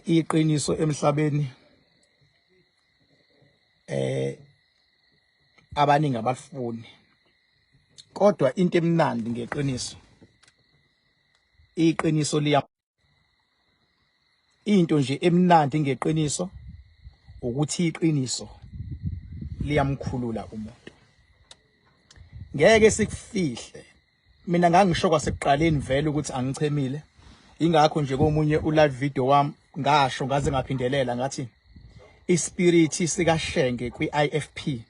Iqiniso emhlabeni abaningi abalifuni, kodwa into emnandi ngeqiniso, iqiniso into nje emnandi ngeqiniso ukuthi iqiniso liyamkhulula umuntu. Ngeke sikufihle. Mina ngangisho kwasekuqaleni vele ukuthi angichemile. Ingakho nje komunye ulive video wami ngasho ngaze ngaphindelela ngathi ispirit sikaShenge kwi-IFP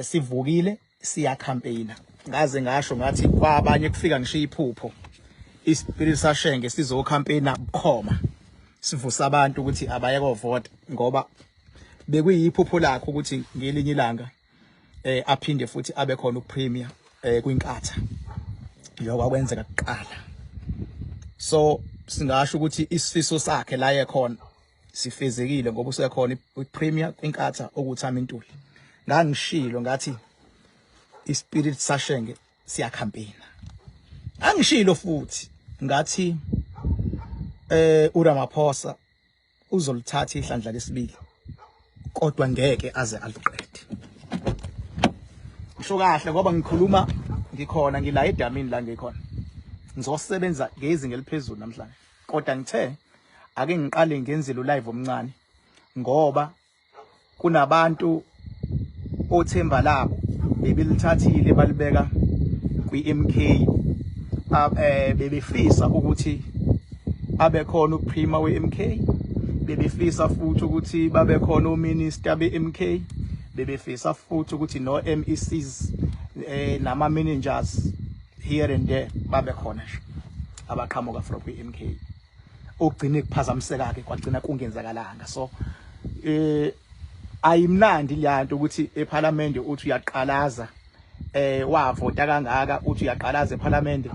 sivukile siya campaigner. Ngaze ngasho ngathi kwabanye kufika ngisho iphupho ispirit saShenge sizo campaigner bukhoma sivusa abantu ukuthi abaye kovota ngoba bekuyiphupho lakho ukuthi ngelinye ilanga aphinde futhi abe khona uPremier kwinkatha yokwenzeka kuqala. So singasho ukuthi isifiso sakhe la yekhona sifezekile ngoba usekhona iPremier kwinkatha okuthama intuli. Ngangishilo ngathi ispirit saShenge siya campaigner. Angishilo futhi ngathi uRamaphosa uzolithatha ihlandla lesibili kodwa ngeke aze aliqede. Ngisho kahle ngoba ngikhuluma ngikhona ngila edamini la ngikhona. Ngizosebenza ngezinga eliphezulu namhlanje. Kodwa ngithe ake ngiqale ngenzele live omncane ngoba kunabantu othemba labo bebelithathile balibeka kwi-MK bebefisa ukuthi abe khona uPremier we-MK, bebefisa futhi ukuthi babe khona uminister be-MK, bebefisa futhi ukuthi no MECs nama managers here and there babe khona nje abaqhamuka from kwi-MK. Ogcine kuphazamiseka ke kwagcina kungenzakalanga. So ayimnandi lento ukuthi eParliament uthi uyaqalaza wavota kangaka uthi uyaqalaza eParliament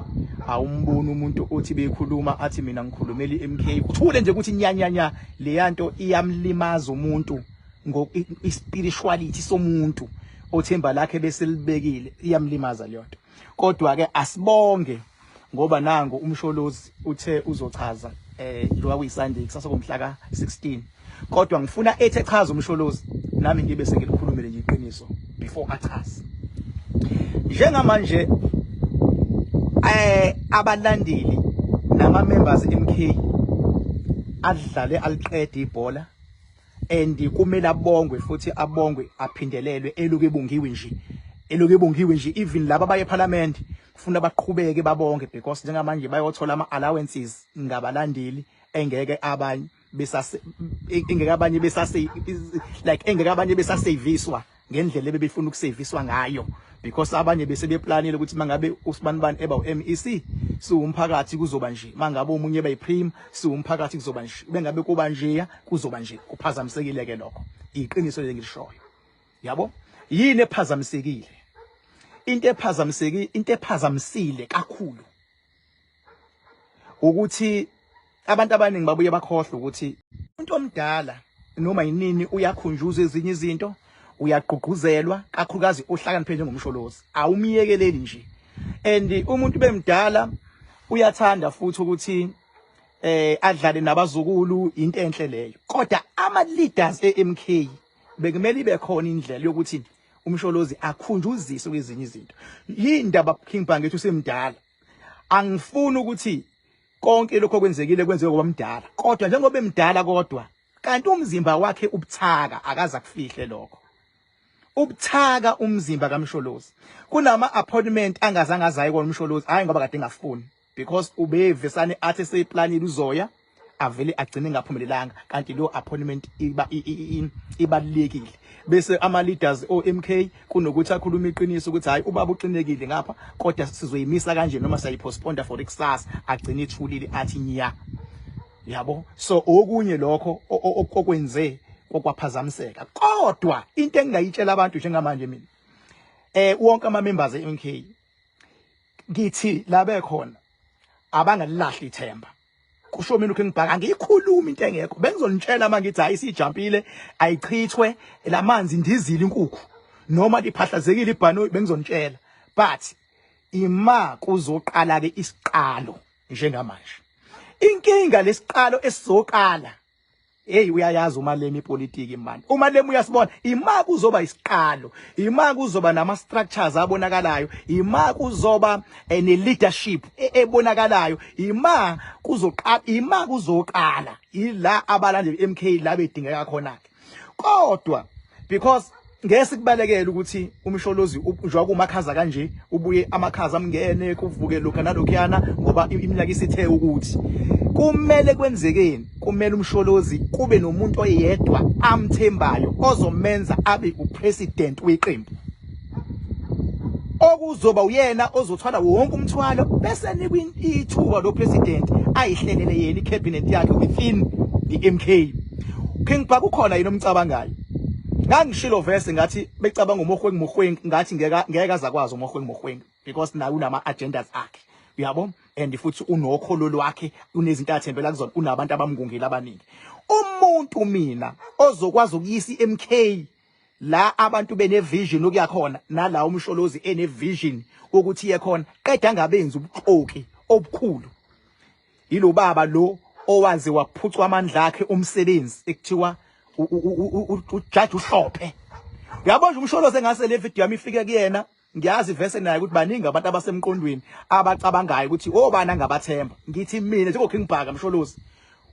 awumboni umuntu othi beyikhuluma athi mina ngikhulumela iMK uthule nje ukuthi nyanyanya le yanto iyamlimaza umuntu ngospirituality somuntu othemba lakhe bese libekile iyamlimaza le nto. Kodwa ke asibonge ngoba nango umsholozi uthe uzochaza lo kuyiSunday kusasa komhla ka16. Kodwa ngifuna ethi echaza umsholozi nami ngibe sengilikhulumele nje iqiniso before achaze. Njengamanje abalandeli nama members MK adlale aliqede ibhola and kumele abongwe futhi abongwe aphindelelwe eluke ebungiwe nje even laba baye eParliament kufuna baqhubeke babonge because njengamanje bayothola ama allowances ngabalandeli engeke abanye besaseviswa ngendlela ebefuna ukuseviswa ngayo because abanye bese beplanile ukuthi mangabe usibanibani eba uMEC siwumphakathi kuzoba nje, mangabe umunye bayiPremier siwumphakathi kuzoba nje, bengabe kuba nje kuzoba nje. Kuphazamisekile ke lokho, iqiniso lengilishoyo. Yabo yini ephazamisekile? Into ephazamisile kakhulu ukuthi abantu abaningi babuye bakhohlwe ukuthi umuntu omdala noma yinini uyakhunjuzwa ezinye izinto, uyagqugquzelwa kakhulukazi ohlakaniphe njengomsholozi awumiyekeleli nje. And umuntu bemdala uyathanda futhi ukuthi adlale nabazukulu, into enhle leyo. Kodwa ama leaders eMK bekumele ibe khona indlela yokuthi umsholozi akhunjuzise kwezinye izinto. Yindaba King Bhangethu usemdala. Angifuni ukuthi konke lokho kwenzekile kwenziwe ngoba mdala, kodwa njengoba emdala kodwa kanti umzimba wakhe ubuthaka akaza kufihle lokho. Ubuthaka umzimba kaMsholozi. Kunama appointment angazange azaye kwaMsholozi hayi ngoba kade ngafuni because ubevesane athi seyiplanile uzoya avele agcine ngaphumelelanga kanti lo appointment ibalekile. Bese ama leaders oMK kunokuthi akhuluma iqiniso ukuthi hayi ubaba uqinekile ngapha kodwa sizoyimisa kanje noma sayipostpone for ikusasa agcine ithulile athi nya. Yabo, so okunye lokho okwenze okwaphazamiseka. Kodwa into engingayitshela abantu njengamanje mina wonke ama members eMK ngithi labe khona abangalilahli ithemba. Kusho mina ukhe ngibhaka ngiyikhuluma into engekho bengizonitshela manje ngithi hayi sijampile ayichithwe lamanzi ndizile inkukhu noma liphahlazekile ibhano bengizonitshela, but ima kuzoqala ke isiqalo njengamanje. inkinga lesiqalo esizoqala hey uyayazi umalema ipolitiki manje umalema uyasibona ima kuzoba isiqalo ima kuzoba nama structures abonakalayo ima kuzoba ne leadership ebonakalayo ima kuzoqala ila abalandeli MK la bedingeka khona ke kodwa because ngeke kubalekela ukuthi umsholozi njengoba kumakhaza kanje ubuye amakhaza amngene kuvuke lokho nalokhuyana ngoba iminyaka isithe ukuthi kumele kwenzekeni kumele umsholozi kube nomuntu oyedwa amthembayo ozomenza abe upresident weqembu okuzoba uyena ozothwala wonke umthwalo bese nikwe ithuba lo president ayihlelele yena icabinet yakhe within the MK King Park ukhona yini omcabangayo ngangishilo verse ngathi becabanga uMogoeng ngathi ngeke azakwazi uMogoeng because naye unama agendas akhe uyabo and futhi unokholo lwakhe unezinto athembela kuzona unabantu abamngungela abaningi umuntu mina ozokwazi ukuyisa iMK la abantu bene vision okuyakhona nala umsholozi ene vision ukuthi iye khona qeda ngabenza ubuxoki obukhulu yilo baba lo owazi waphucwa amandla akhe umsebenzi ekuthiwa uJudge uHlophe uyabona umsholozi engase le video yami ifike kuyena ngiyazi verse naye ukuthi baningi abantu abasemqondweni abacabangayo ukuthi obana ngabathemba ngithi mina njengo King Bhaka msholozi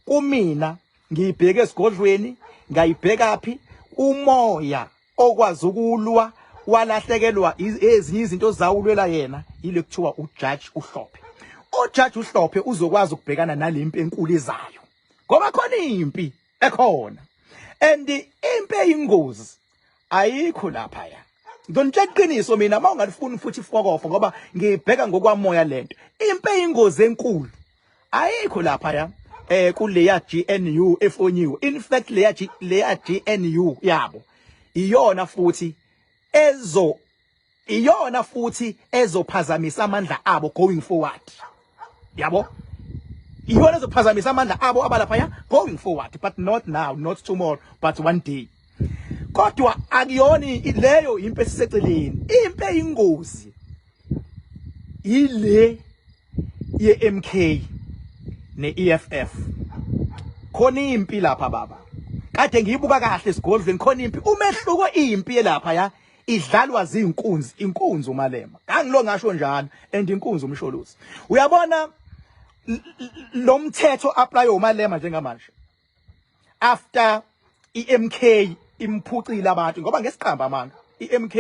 kumina ngiyibheke esigodlweni ngayibheka phi umoya okwazi ukulwa walahlekelwa ezinye izinto zawulwela yena yile kuthiwa uJudge uHlophe uJudge uHlophe uzokwazi ukubhekana nalempi enkulu ezayo ngoba khona impi ekhona and impi eyingozi ayikho lapha ya ngitshela iqiniso mina mawungalifuni futhi ifokofo ngoba ngibheka ngokwamoya lento impi eyingozi enkulu ayikho lapha ya kuleya GNU efonyiwe in fact leya GNU yabo iyona futhi ezophazamisa amandla abo going forward yabo iyona ezophazamisa amandla abo abalapha ya going forward but not now not tomorrow but one day kodwa akuyoni leyo impi esiseceleni impi eyingozi ile ye MK ne EFF khona impi lapha baba kade ngiyibuka kahle esigodlweni khona impi umehluko impi lapha ya idlalwa inkunzi umalema angilo ngasho njalo and inkunzi umsholozi uyabona lo mthetho apply umalema njengamanje after iMK imphucile abantu ngoba ngesiqhamba manje iMK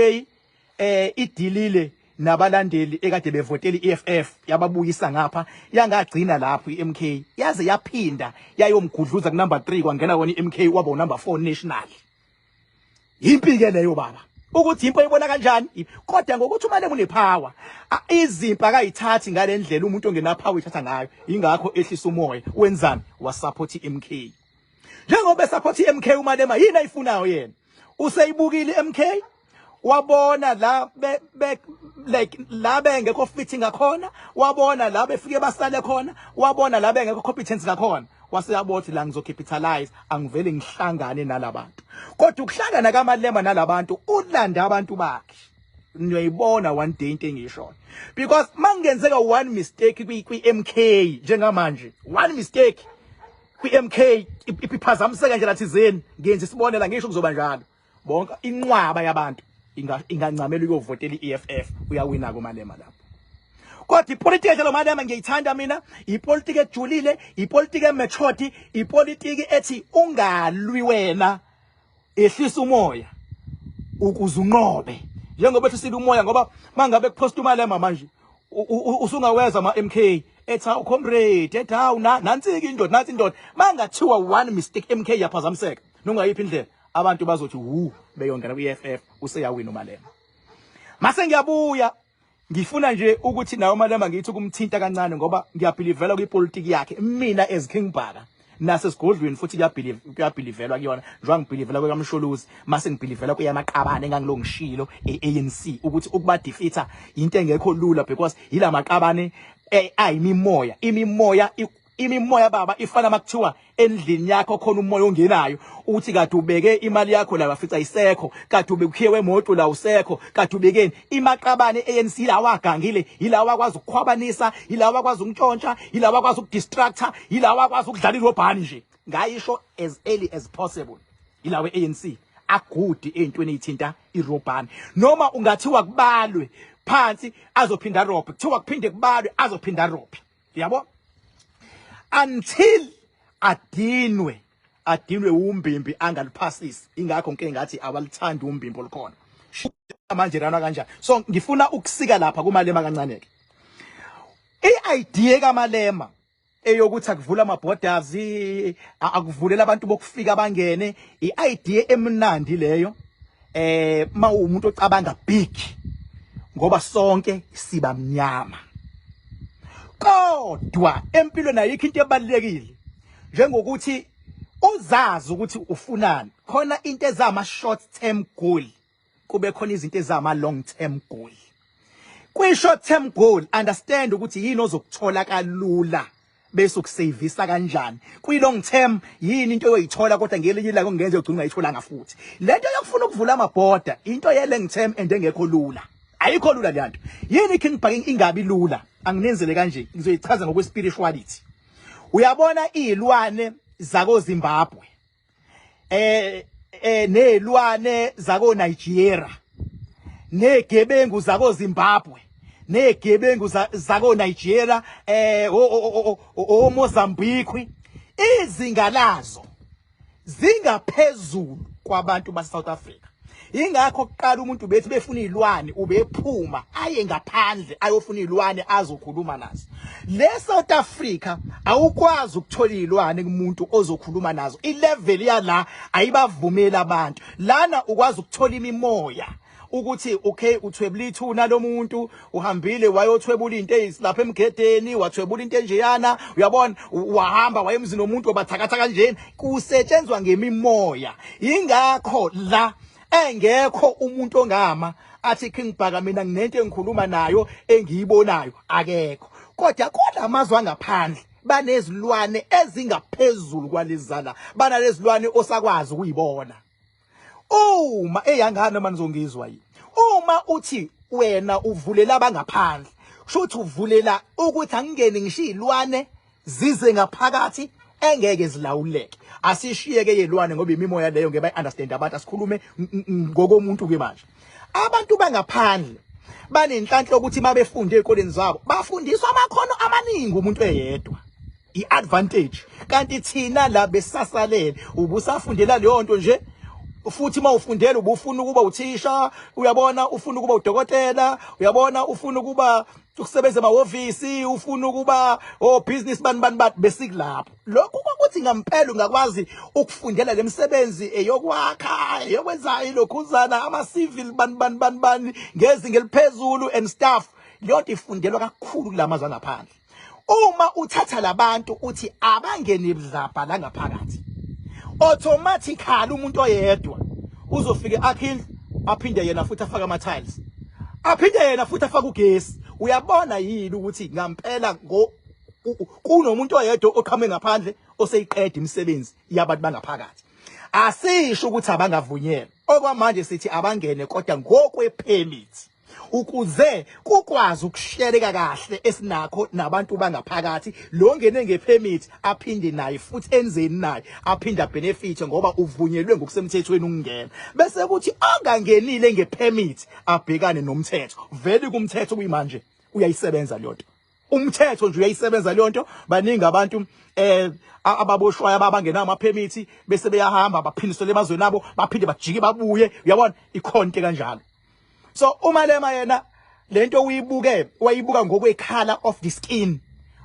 idilile nabalandeli ekade bevotela iEFF yababuyisa ngapha yangagcina lapho iMK yaze yaphinda yayomgudluza ku number 3 kwangena wona iMK waba number 4 national impi ke leyo baba ukuthi impi oyibona kanjani kodwa ngokuthi umalema unepower izimpa akayithathi ngalendlela umuntu ongena power ithatha ngayo ingakho ehlisa umoya wenzani wasupport iMK njengoba support iMK umalema yini ayifunayo yena useyibukile iMK wabona la like la bengekho fitting ngakhona wabona la befike basale khona wabona la bengekho competence ngakhona waseyabothi la ngizocapitalize angivele ngihlangane nalabantu kodwa ukuhlangana kaMalema nalabantu ulanda abantu bakhe niyoyibona one day into engisho because mangenzeka one mistake kwi-MK njengamanje one mistake kwi-MK iphazamiseka nje lathizeni ngenze sibonela ngisho kuzoba njalo bonke inqwaba yabantu ingancamela ukuyovotela iEFF uyawina koMalema lapho kodwa ipolitiki ejalo Malema ngiyithanda mina ipolitiki ejulile ipolitiki ematured ipolitiki ethi ungalwi wena ehlisa umoya ukuze unqobe njengoba ethi sila umoya ngoba mangabe kuposta uMalema manje usungaweza ama-MK ethi comrade ethi hawu nansi-ke indoda nansi indoda mangathiwa one mistake MK yaphazamiseka nongayiphi indlela abantu bazothi beyongena kwi-EFF useyawina uMalema mase ngiyabuya ngifuna nje ukuthi nawo uMalema ngithi ukumthinta kancane ngoba ngiyabhilivela kwipolitiki yakhe mina as King Bhaka nasesigodlweni futhi kuyabhilivelwa kuyona njengoba ngibhilivela kwekamsholozi mase ngibhilivela kuyamaqabane engangilongishilo ANC ukuthi ukuba defeater into engekho lula because yila maqabane ayimimoya imimoya imimoya baba ifana makuthiwa endlini yakho khona umoya ongenayo uthi kade ubeke imali yakho la wafica isekho kade ubekhiwe emoto la usekho kade ubekeni imaqabane ANC lawa agangile ilawa akwazi ukukhwabanisa ilawa akwazi ukuntshontsha ilawa akwazi ukudistractor ilawa akwazi ukudlala irobhani nje ngayisho as early as possible ilawe ANC agudi ezintweni ezithinta irobhani noma ungathiwa kubalwe phansi azophinda robhe kuthiwa kuphinde kubalwe azophinda robhe yabo until adinwe umbimbi angaliphasisi ingakho nke ngathi awalithanda umbimbi olukhona manje rana kanjani so ngifuna ukusika lapha kumalema kancane ke iidea kamalema eyokuthi akuvula ama borders akuvulela abantu bokufika abangene iidea emnandi leyo umuntu ocabanga big ngoba sonke siba mnyama kodwa empilweni ayikho into ebalekile njengokuthi uzazi ukuthi ufunani khona into ezama short term goal kube khona izinto ezama long term goal kwi short term goal understand ukuthi yini ozokuthola kalula bese ukusavisa kanjani kwi long term yini into oyithola kodwa ngelinye ilanga ungenze ugcina ungayitholanga futhi lento yokufuna ukuvula amabhoda into ye long term engekho lula ayikho lula le nto yini king bhaki ingabi lula anginenzele kanje ngizoyichaza ngokwe spirituality uyabona izilwane zako Zimbabwe nezilwane zako Nigeria negebengu zako Zimbabwe negebengu zako Nigeria o Mozambique izinga lazo zingaphezulu kwabantu base South Africa ingakho kuqala umuntu bethi befuna izilwane ubephuma aye ngaphandle ayofuna izilwane azokhuluma nazo le South Africa awukwazi ukuthola izilwane kumuntu ozokhuluma nazo ilevel yala ayibavumela abantu lana ukwazi ukuthola imimoya ukuthi okay uthwebula ithuna lomuntu uhambile wayothwebula into ezilapha emgedeni wathwebula into enjeyana uyabona wahamba wayemzini nomuntu obathakatha kanjeni kusetshenzwa ngemimoya ingakho la engekho umuntu ongama athi king bhaka mina nginento engikhuluma nayo engiyibonayo akekho kodwa amazwe angaphandle banezilwane ezingaphezulu kwalizala banalezilwane osakwazi ukuyibona uma eyangana noma nizongizwa yini uma uthi wena uvulela abangaphandle kusho ukuthi uvulela ukuthi angingene ngishilwane zize ngaphakathi engeke zilawuleke asishiyeke yelwane ngoba imimoya leyo ngeke bayiunderstand abantu asikhulume ngokomuntu ke manje abantu bangaphandle banenhlanhla ukuthi mabefunde ezikoleni zabo bafundiswa amakhono amaningi umuntu eyedwa iadvantage kanti thina la besasalele ubusafundela leyo nto nje futhi mawufundela ubufuna ukuba uthisha uyabona ufuna ukuba udokotela uyabona ufuna ukuba ukusebenza emahhovisi ufuna ukuba business bani besikulapho lokho ukuthi ngempela ungakwazi ukufundela lemisebenzi eyokwakha eyokwenza ilokhuzana ama civil bani ngezinga eliphezulu and stuff leyo nto ifundelwa kakhulu kulamazwe ngaphandle uma uthatha labantu uthi abangeni ibudlapha la ngaphakathi automatically umuntu oyedwa uzofika akhindle aphinde yena futhi afaka ama tiles aphinde yena futhi afaka ugesi uyabona yini ukuthi ngempela kunomuntu oyedwa oqhame ngaphandle oseyiqeda imisebenzi yabantu bangaphakathi asisho ukuthi abangavunyelwa okwamanje sithi abangene kodwa ngokwe permit ukuze kukwazi ukushereka kahle esinakho nabantu bangaphakathi lo ngene ngepermit aphinde naye futhi enzeni naye aphinda benefit ngoba uvunyelwe ngokusemthethweni ukungena bese kuthi angangenile ngepermit abhekane nomthetho vele kumthetho kuyimanje uyayisebenza le nto umthetho nje uyayisebenza le nto baningi abantu ababoshwayo abangena ama permit bese beyahamba baphindisele emazweni nabo baphinde bajike babuye uyabona ikhonte kanjalo so umalema yena lento wayibuka ngokwe color of the skin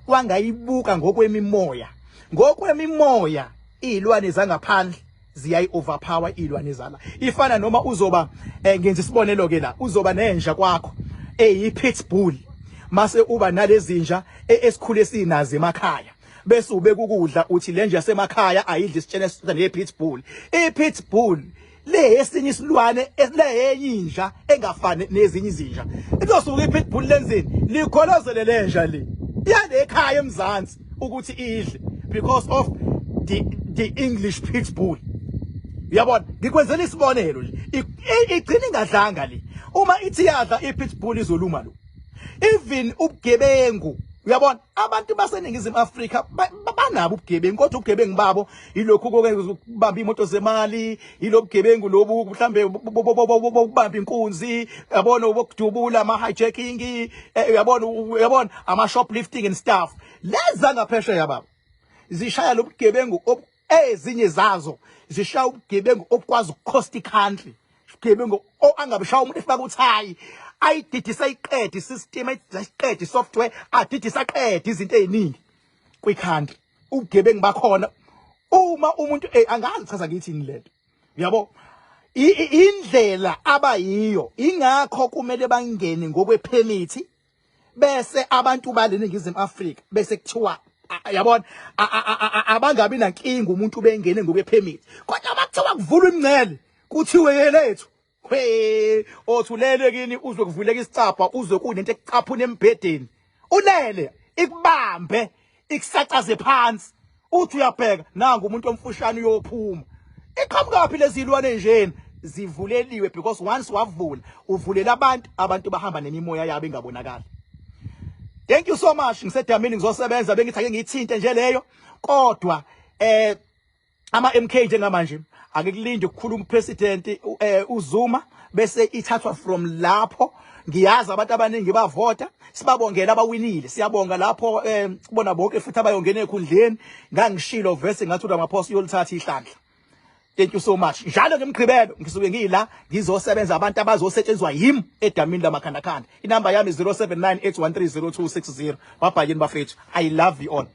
wangayibuka ngokwemimoya izilwane zangaphandle ziyayi overpower izilwane zala ifana noma uzoba ngenze isibonelo ke la uzoba nenja kwakho eyipitbull mase uba nalezinja esikhule sinazi emakhaya bese ubeka ukudla uthi lenje yasemakhaya ayidli isitshene nepitbull ipitbull le esinye isilwane esiyinja engafani nezinye izinja izosuka ipitbull lenzeni likholozele lenja le yale ekhaya emzansi ukuthi idle because of the English pit bull. Uyabona ngikwenzela isibonelo nje igcina ingadlanga le uma ithi yadla ipit bull izoluma lo even ubugebengu uyabona abantu baseningizimu Afrika banabo ubugebengu kodwa ubugebengu babo ilokhu kokubamba imoto zemali ilobugebengu lobu mhlambe ukubamba inkunzi uyabona ukudubula ama hijacking uyabona ama shoplifting and stuff leza ngaphesheya yababa zishaya lobugebengu ezinye zazo zishaya ubugebengu obukwazi ukucost icountry ubugebengu angabishaya umuntu efaka uthayi ayididisa iqede isystem ayiqede software adidisa qede izinto eziningi kwicountry ubugebengu bakhona uma umuntu angazi chaza ngithi ini lento uyabo indlela abayiyo ingakho kumele bangene ngokwepermit bese abantu baleningizimu Afrika bese kuthiwa yabona abangabi nankinga umuntu bengene ngokwepermit kodwa bakuthiwa kuvula imncele kuthiwe yelethu othulele kini uzwe kuvuleka isicapha uzwe kunento ekucaphuna embhedeni ulele ikubambe ikusacaze phansi uthi uyabheka nanga umuntu omfushane uyophuma iqhamukapi lezilwane njeni zivuleliwe because once wavula uvulela abantu bahamba nemimoya yabo engabonakala. Thank you so much ngisedamini ngizosebenza bengithi ake ngithinte nje leyo kodwa ama MK njengamanje akukulinde ukukhuluma upresident uZuma bese ithathwa from lapho ngiyazi abantu abaningi bavota sibabongela abawinile siyabonga lapho kubona bonke futhi abayongena ekhundleni ngangishilo verse ngathi uMaphosi yolithatha ihlandla. Thank you so much. Njalo ngemgqibelo ngisuke ngila ngizosebenza abantu abazosetshenzwa yimi edamini lamakhandakhanda. Inamba yami 0798130260. Bye bye yini bafethu. I love you all.